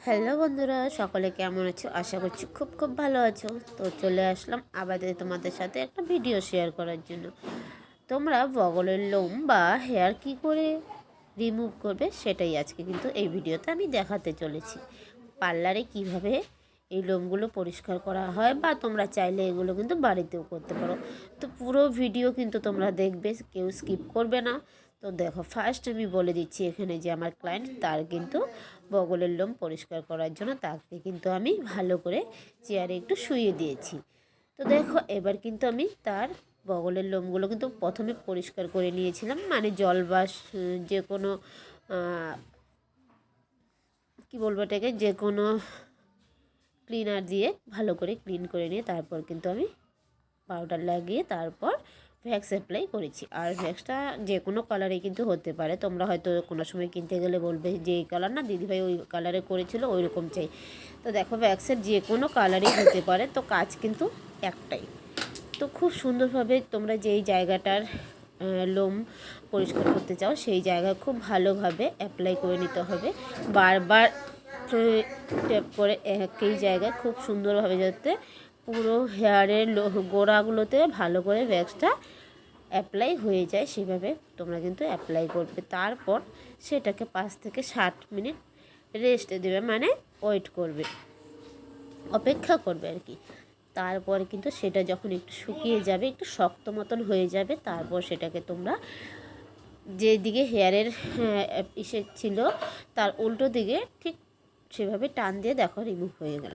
Hello বন্ধুরা, সকলে কেমন আছো? আশা করছি খুব ভালো আছো। তো চলে আসলাম আবার তোমাদের সাথে একটা ভিডিও শেয়ার করার জন্য। তোমরা বগলের লোম বা হেয়ার কি করে রিমুভ করবে সেটাই আজকে কিন্তু এই ভিডিওতে আমি দেখাতে চলেছি। পার্লারে কিভাবে এই লোমগুলো পরিষ্কার করা হয়, বা তোমরা চাইলে এগুলো কিন্তু বাড়িতেও করতে পারো। তো পুরো ভিডিও কিন্তু তোমরা দেখবে, কেউ স্কিপ করবে না। তো দেখো, ফার্স্ট আমি বলে দিচ্ছি এখানে যে আমার ক্লায়েন্ট, তার কিন্তু বগলের লোম পরিষ্কার করার জন্য তাকে কিন্তু আমি ভালো করে চেয়ারে একটু শুইয়ে দিয়েছি। তো দেখো, এবার কিন্তু আমি তার বগলের লোমগুলো কিন্তু প্রথমে পরিষ্কার করে নিয়েছিলাম, মানে জল বা যে কোনো কী বলবো এটাকে, যে কোনো ক্লিনার দিয়ে ভালো করে ক্লিন করে নিয়ে তারপর কিন্তু আমি পাউডার লাগিয়ে তারপর ভ্যাক্স অ্যাপ্লাই করেছি। আর ভ্যাক্সটা যে কোনো কালারে কিন্তু হতে পারে। তোমরা হয়তো কোনো সময় কিনতে গেলে বলবে যে এই কালার না, দিদিভাই ওই কালারে করেছিল, ওই রকম চাই। তো দেখো, ভ্যাক্সের যে কোনো কালারই হতে পারে, তো কাজ কিন্তু একটাই। তো খুব সুন্দরভাবে তোমরা যেই জায়গাটার লোম পরিষ্কার করতে চাও সেই জায়গায় খুব ভালোভাবে অ্যাপ্লাই করে নিতে হবে। বারবার ট্যাপ করে একই জায়গায় খুব সুন্দরভাবে, যাতে পুরো হেয়ারের গোড়াগুলোতে ভালো করে ভ্যাক্সটা অ্যাপ্লাই হয়ে যায়, সেভাবে তোমরা কিন্তু অ্যাপ্লাই করবে। তারপর সেটাকে 5 থেকে 7 মিনিট রেস্টে দেবে, মানে ওয়েট করবে, অপেক্ষা করবে আর কি। তারপরে কিন্তু সেটা যখন একটু শুকিয়ে যাবে, একটু শক্ত মতন হয়ে যাবে, তারপর সেটাকে তোমরা যেদিকে হেয়ারের ইসে ছিল তার উল্টো দিকে ঠিক সেভাবে টান দিয়ে দেখো রিমুভ হয়ে গেল।